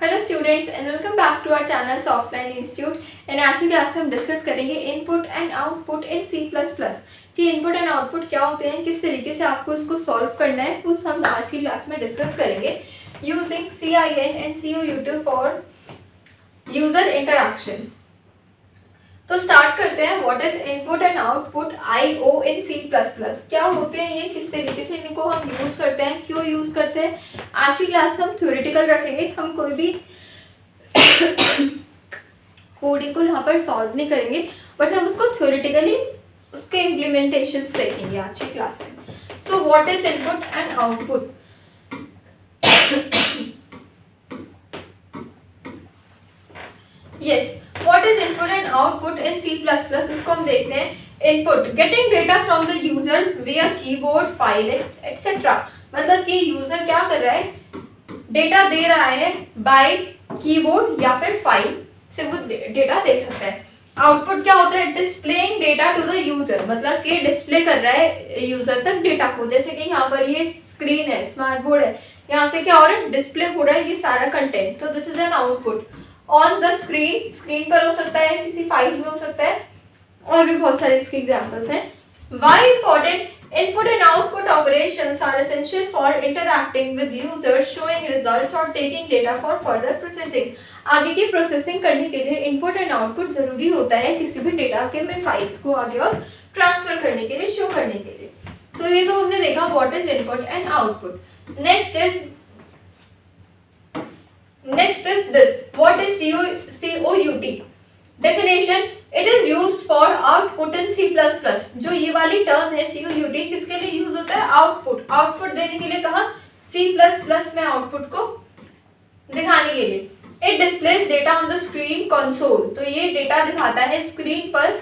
Hello students and welcome back to our channel offline institute. And आज की class में हम डिस्कस करेंगे input and output in C plus plus कि input and output क्या होते हैं, किस तरीके से आपको इसको सॉल्व करना है, उस हम आज की क्लास में डिस्कस करेंगे using CIN and COUT for user interaction. तो स्टार्ट करते हैं। What is input and output IO in C plus plus, क्या होते हैं ये, किस तरीके से इनको हम यूज करते हैं, क्यों यूज करते हैं। आज की क्लास में हम थ्योरेटिकल रखेंगे, हम कोई भी कोडिंग को यहाँ पर सॉल्व नहीं करेंगे, बट हम उसको थ्योरेटिकली उसके इम्प्लीमेंटेशंस देखेंगे आज की क्लास में। So what is input and output. Yes, what is input and output in C plus plus, इसको हम देखते हैं। Input getting data from the user via keyboard file etcetera, मतलब कि यूजर क्या कर रहा है, डेटा दे रहा है बाय कीबोर्ड या फिर फाइल से वो डेटा दे सकता है। आउटपुट क्या होता है, displaying data to the user, मतलब कि डिस्प्ले कर रहा है यूजर तक डेटा को। जैसे कि यहाँ पर ये स्क्रीन है, स्मार्ट बोर्ड है, यहाँ से क्या हो रहा है, डिस्प्ले हो रहा है ये सारा कंटेंट, तो this is an output on the screen. Screen पर हो सकता है, किसी फाइल में हो सकता है, और भी बहुत सारे इसके एग्जांपल्स हैं। Why important input and output operations are essential for interacting with users, showing results or taking data for further processing। आगे की प्रोसेसिंग करने के लिए इनपुट एंड आउटपुट जरूरी होता है किसी भी डेटा के में फाइल्स को आगे और ट्रांसफर करने के लिए, शो करने के लिए। तो ये तो हमने देखा what is input and output. Next is this, what is COUT। Definition, it is used for output in C plus plus. जो ये वाली टर्म है COUT, किसके लिए यूज होता है, आउटपुट। आउटपुट देने के लिए कहा, सी प्लस प्लस में आउटपुट को दिखाने के लिए। It displays data on the screen console, तो ये डेटा दिखाता है स्क्रीन पर।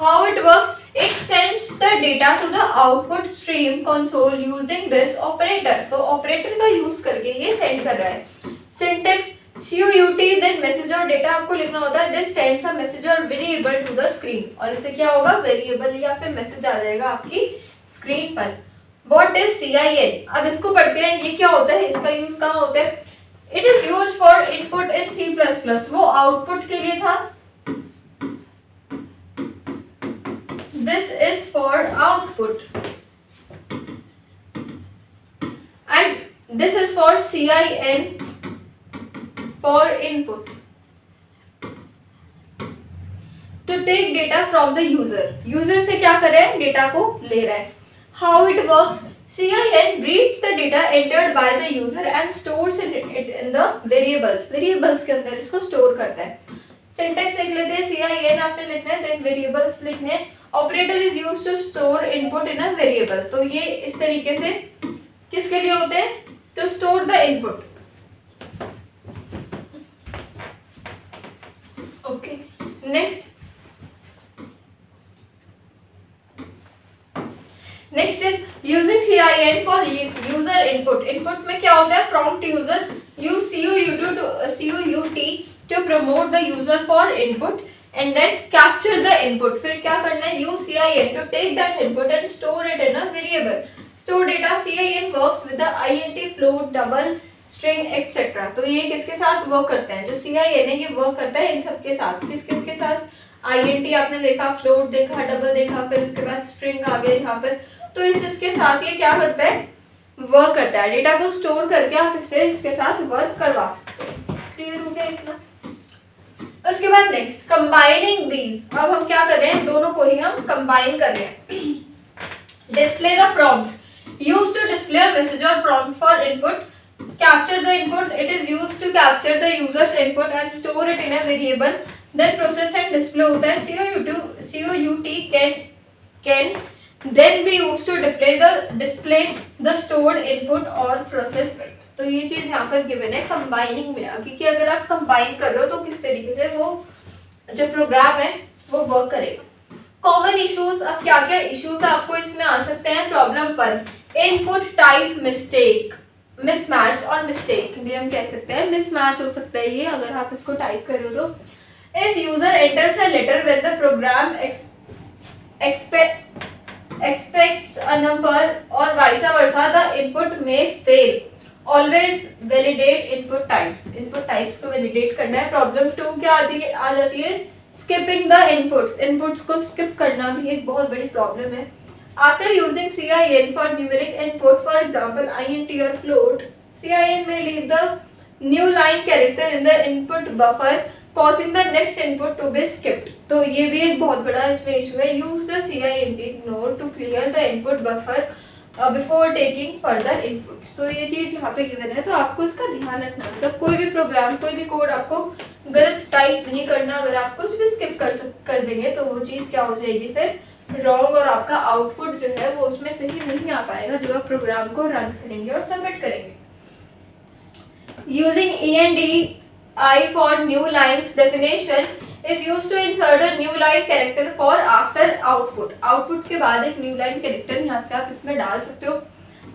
How it works, it sends the data to the output stream console using this operator, तो ऑपरेटर का यूज करके ये सेंड कर रहा है। सिंटेक्स, COUT देन मैसेज और डेटा आपको लिखना होता है, दिस सेंड्स अ मैसेज और वेरिएबल टू द स्क्रीन, और इससे क्या होगा, वेरिएबल या फिर मैसेज आ जाएगा आपकी स्क्रीन पर। व्हाट इज CIN, अब इसको पढ़ते हैं, ये क्या होता है, इसका यूज कहाँ होता है। It is use for input in C plus plus, वो आउटपुट के लिए था, this is for output, and this is for CIN for input to take data from the user। User से क्या कर रहा है, डेटा को ले रहा है। How it works, CIN reads the data entered by the user and stores it in the variables। variables के अंदर इसको स्टोर करता है। सिंटेक्स लिख लेते हैं, CIN आपने लिखना है, देन वेरिएबल्स लिखने हैं। Operator is used to store input in a variable, तो ये इस तरीके से किसके लिए होते हैं, to store the input. Okay, next is using CIN for user input। input में क्या होता है, prompt user, use COUT to promote the user for input and then capture the input। फिर क्या करना है, use CIN to take that input and store it in a variable। store data, CIN works with the int, float, double, string etcetera, तो ये किसके साथ work करते हैं, जो CIN है ये वर्क करता है इन सब के साथ। किस किस के साथ, INT आपने देखा, फ्लोट देखा, डबल देखा, फिर उसके बाद स्ट्रिंग आ गया यहाँ पर, तो इसके साथ ये क्या करता है, वर्क करता है। डेटा को स्टोर करके आप इसके साथ वर्क करवा सकते हैं। क्लियर हो गया इतना। उसके बाद नेक्स्ट, कंबाइनिंग दीज। अब हम क्या कर रहे हैं, दोनों को ही हम कंबाइन कर रहे हैं। Display the prompt, use to display a message और prompt for input. Capture the input, it is used to capture the user's input and store it in a variable, then process and display होता है। COUT can then be used to display the stored input or process it। तो ये चीज यहाँ पर given है combining में, क्योंकि अगर आप कंबाइन कर रहे हो तो किस तरीके से वो जो प्रोग्राम है वो वर्क करेगा। कॉमन इश्यूज, अब क्या क्या इश्यूज आपको इसमें आ सकते हैं प्रॉब्लम पर। इनपुट टाइप मिस्टेक, मिसमैच और मिस्टेक भी हम कह सकते हैं, मिसमैच हो सकता है ये अगर आप इसको टाइप कर रहे हो तो। If user enters a letter when the program expects a number or vice versa, the input may fail। Always validate input types, input types को वैलिडेट करना है। प्रॉब्लम 2 क्या आ जाती है, स्किपिंग द इनपुट्स, इनपुट्स को स्किप करना भी एक बहुत बड़ी प्रॉब्लम है। After using CIN for numeric input, for example INT और float, CIN may leave the new line character in the input buffer causing the next input to be skipped। तो ये भी एक बहुत बड़ा इसमें इशू है। Use the CIN node to clear the input buffer before taking further inputs. तो ये चीज़ यहाँ पे गिवन है, तो आपको इसका ध्यान रखना, मतलब कोई भी प्रोग्राम, कोई भी कोड आपको गलत टाइप नहीं करना। अगर आप कुछ भी स्किप कर देंगे तो वो चीज़ क्या हो जाएगी फिर रॉन्ग, और आपका आउटपुट जो है वो उसमें सही नहीं आ पाएगा जब आप प्रोग्राम को रन करेंगे और सबमिट करेंगे। Using ENDI for new lines definition is used to insert a new line character for after output। output के बाद एक new line character यहाँ से आप इसमें डाल सकते हो।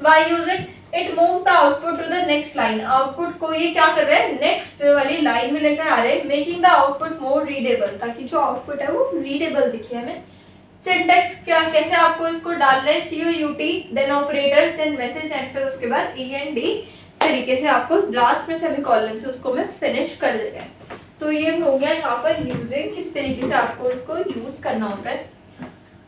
By using it moves the output to the next line। output को ये क्या कर रहा है, next वाली line में लेकर आ रहे हैं, making the output more readable, ताकि जो output है वो readable दिखे हमें। syntax क्या, कैसे आपको इसको डालना है, COUT then operators then message and फिर उसके बाद END तरीके से आपको लास्ट में सेमीकोलन से उसको मैं फिनिश कर देना है। तो ये हो गया यहाँ पर यूजिंग, किस तरीके से आपको इसको यूज करना होता है।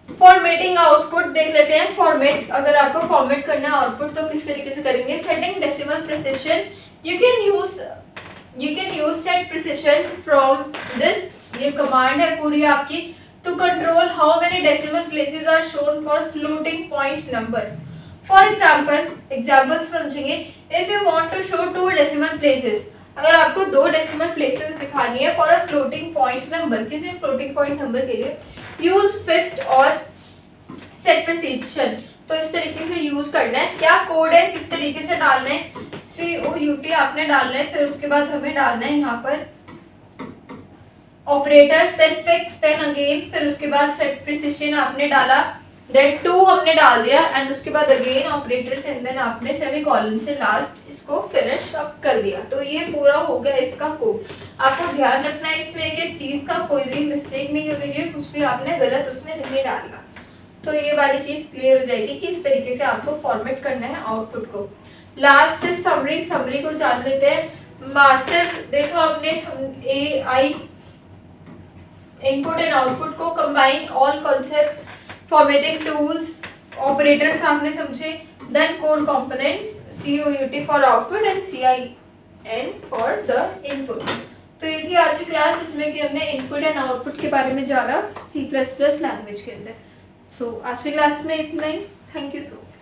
फॉर्मेटिंग आउटपुट देख लेते हैं। फॉर्मेट, अगर आपको फॉर्मेट करना है आउटपुट तो किस तरीके से करेंगे। Setting decimal precision, you can use set precision from this, ये कमांड है पूरी आपकी, to control how many decimal places are shown for floating point numbers. For example से समझेंगे, if you want to show 2 decimal places, अगर आपको 2 decimal places दिखानी है for a floating point number, किसी फ्लोटिंग पॉइंट नंबर के लिए use fixed और सेट प्रिसिशन। तो इस तरीके से यूज करना है। क्या कोड है, किस तरीके से डालना है, COUT आपने डालना है, फिर उसके बाद हमें डालना है यहाँ पर operators, then fix, then again, फिर उसके बाद सेट प्रिसिशन आपने डाला, देन 2 हमने डाल दिया, एंड उसके बाद अगेन ऑपरेटर्स, एंड देन आपने सेमीकोलन से लास्ट इसको फिनिश अप कर दिया। तो ये पूरा हो गया इसका कोड। आपको ध्यान रखना है इसमें एक चीज़ का कोई भी मिस्टेक नहीं होनी चाहिए, कुछ भी आपने गलत उसमें नहीं डालना। तो ये वाली चीज़ क्लियर हो जाएगी कि इस तरीके से आपको फॉर्मेट करना है आउटपुट को। लास्ट समरी को जान लेते हैं। मास्टर देखो हमने AI इनपुट एंड आउटपुट को combine, all concepts, formatting tools, operators आपने समझे, then code components, COUT for output and CIN for the input. तो ये थी आज की क्लास, इसमें कि हमने इनपुट एंड आउटपुट के बारे में जाना C++ लैंग्वेज के अंदर। सो आज की क्लास में इतना ही। Thank you so much.